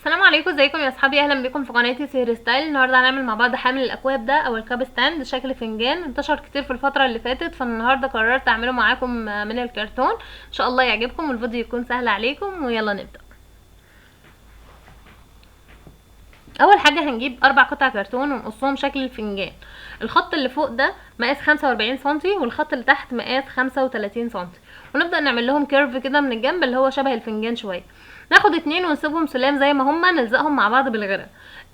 السلام عليكم، ازيكم يا اصحابي؟ اهلا بكم في قناتي سير ستايل. النهارده هنعمل مع بعض حامل الاكواب ده او الكاب ستاند شكل فنجان، انتشر كتير في الفتره اللي فاتت، فالنهارده قررت اعمله معاكم من الكرتون. ان شاء الله يعجبكم والفيديو يكون سهل عليكم، ويلا نبدا. اول حاجه هنجيب 4 قطع كرتون ونقصهم شكل الفنجان. الخط اللي فوق ده مقاس 45 سنتي، والخط اللي تحت مقاس 35 سنتي، ونبدا نعمل لهم كيرف كده من الجنب اللي هو شبه الفنجان شويه. ناخد 2 ونسيبهم سلام زي ما هما، نلزقهم مع بعض بالغيره.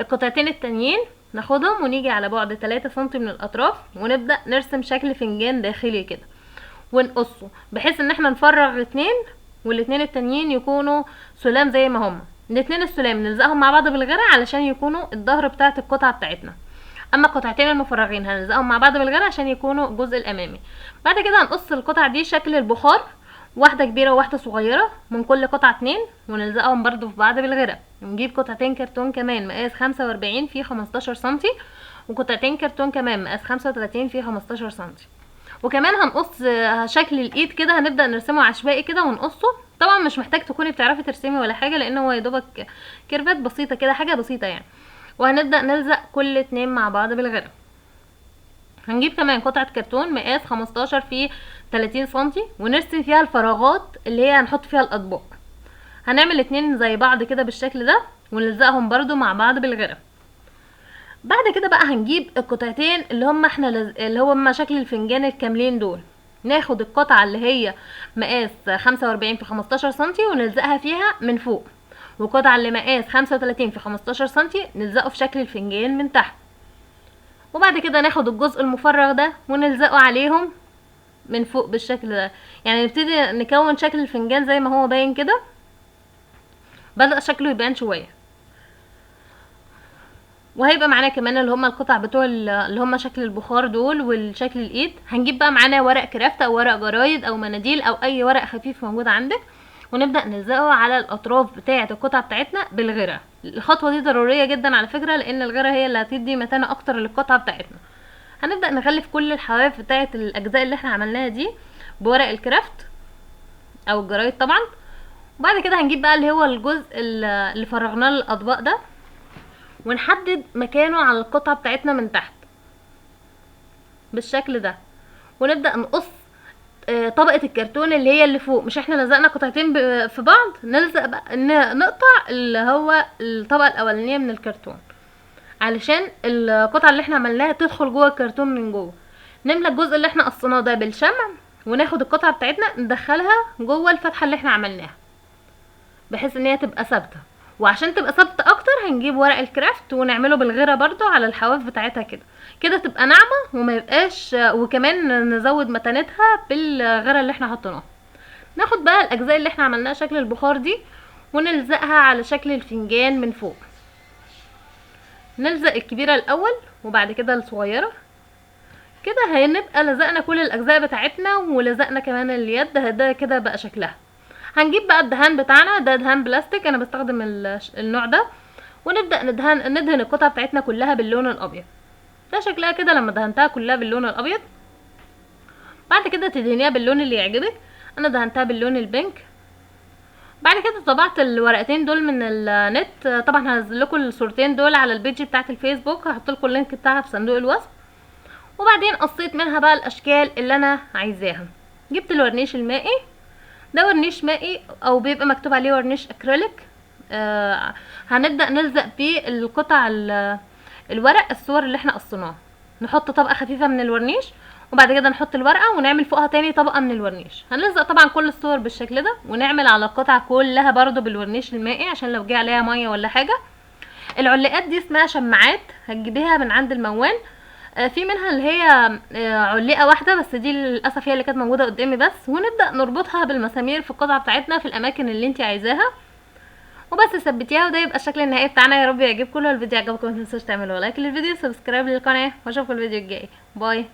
القطعتين التانيين ناخدهم ونيجي على بعد 3 سنتي من الاطراف، ونبدا نرسم شكل فنجان داخلي كده ونقصه، بحيث ان احنا نفرغ 2 والاتنين التانيين يكونوا سلام زي ما هما. الاتنين السلام نلزقهم مع بعض بالغيره علشان يكونوا الظهر بتاعه القطعه بتاعتنا، اما القطعتين المفرغين هنلزقهم مع بعض بالغيره عشان يكونوا الجزء الامامي. بعد كده هنقص القطع دي شكل البخار، واحده كبيره وواحده صغيره من كل قطعه 2، ونلزقهم برضو في بعض بالغيره. ونجيب قطعتين كرتون كمان مقاس 45 في 15 سنتي، وقطعتين كرتون كمان مقاس 35 في 15 سنتي. وكمان هنقص شكل الايد كده، هنبدا نرسمه عشوائي كده ونقصه. طبعا مش محتاج تكوني بتعرفي ترسمي ولا حاجه، لان هو يا دوبك كيرفات بسيطه كده، حاجه بسيطه يعني. وهنبدا نلزق كل 2 مع بعض بالغيره. هنجيب كمان قطعه كرتون مقاس 15 في 30 سنتي، ونرسم فيها الفراغات اللي هي هنحط فيها الاطباق. هنعمل 2 زي بعض كده بالشكل ده، ونلزقهم برضو مع بعض بالغيره. بعد كده بقى هنجيب القطعتين اللي هم اللي هم شكل الفنجان الكاملين دول. ناخد القطعه اللي هي مقاس 45 في 15 سنتي ونلزقها فيها من فوق، والقطعه اللي مقاس 35 في 15 سنتي نلزقه في شكل الفنجان من تحت. وبعد كده ناخد الجزء المفرغ ده ونلزقه عليهم من فوق بالشكل ده. يعني نبتدي نكون شكل الفنجان زي ما هو باين كده، بدأ شكله يبان شويه. وهيبقى معانا كمان اللي هما القطع بتوع اللي هما شكل البخار دول والشكل الايد. هنجيب بقى معانا ورق كرافت او ورق جرايد او مناديل او اي ورق خفيف موجود عندك، ونبدا نلزقه على الاطراف بتاعه القطع بتاعتنا بالغيره. الخطوه دي ضروريه جدا على فكره، لان الغيره هي اللي هتدي متانه اكتر للقطعه بتاعتنا. هنبدا نغلف كل الحواف بتاعه الاجزاء اللي احنا عملناها دي بورق الكرافت او الجرايد طبعا. وبعد كده هنجيب بقى اللي هو الجزء اللي فرغناه للاطباق ده، ونحدد مكانه على القطعة بتاعتنا من تحت بالشكل ده، ونبدأ نقص طبقة الكرتون اللي هي اللي فوق. مش احنا لزقنا قطعتين في بعض، نلزق بقى نقطع اللي هو الطبقة الاولانية من الكرتون علشان القطعة اللي احنا عملناها تدخل جوه الكرتون من جوه. نملى الجزء اللي احنا قصيناه ده بالشمع، وناخد القطعة بتاعتنا ندخلها جوه الفتحة اللي احنا عملناها بحيث ان هي تبقى ثابته. وعشان تبقى ثابته اكتر هنجيب ورق الكرافت ونعمله بالغيره برضو على الحواف بتاعتها كده، كده تبقى ناعمه وما يبقاش، وكمان نزود متانتها بالغيره اللي احنا حطيناها. ناخد بقى الاجزاء اللي احنا عملناها شكل البخار دي ونلزقها على شكل الفنجان من فوق. نلزق الكبيره الاول وبعد كده الصغيره كده. هنبقى لزقنا كل الاجزاء بتاعتنا ولزقنا كمان اليد، ده كده بقى شكلها. هنجيب بقى الدهان بتاعنا، ده دهان بلاستيك، انا بستخدم النوع ده، ونبدأ ندهن القطعة بتاعتنا كلها باللون الابيض. ده شكلها كده لما دهنتها كلها باللون الابيض. بعد كده تدهنيها باللون اللي يعجبك، انا دهنتها باللون البينك. بعد كده طبعت الورقتين دول من النت، طبعا هنزل لكم الصورتين دول على البيج بتاعت الفيسبوك، هحط لكم اللينك بتاعها في صندوق الوصف. وبعدين قصيت منها بقى الاشكال اللي انا عايزاها. جبت الورنيش المائي، ده ورنيش مائي او بيبقى مكتوب عليه ورنيش اكريليك. هنبدأ نلزق بيه القطع الورق الصور اللي احنا قصيناه. نحط طبقة خفيفة من الورنيش، وبعد كده نحط الورقة ونعمل فوقها تاني طبقة من الورنيش. هنلزق طبعا كل الصور بالشكل ده، ونعمل على القطع كلها برضو بالورنيش المائي عشان لو جه عليها مية ولا حاجة. العلاقات دي اسمها شماعات، هتجيبيها من عند الموان. في منها اللي هي علقه واحده بس، دي للاسف هي اللي كانت موجوده قدامي بس. ونبدا نربطها بالمسامير في القطعه بتاعتنا في الاماكن اللي انت عايزاها وبس. ثبتيها وده يبقى الشكل النهائي بتاعنا. يا رب يعجبكم. لو الفيديو عجبكم متنسوش تعملوا لايك للفيديو، سبسكرايب للقناه، واشوفكم الفيديو الجاي. باي.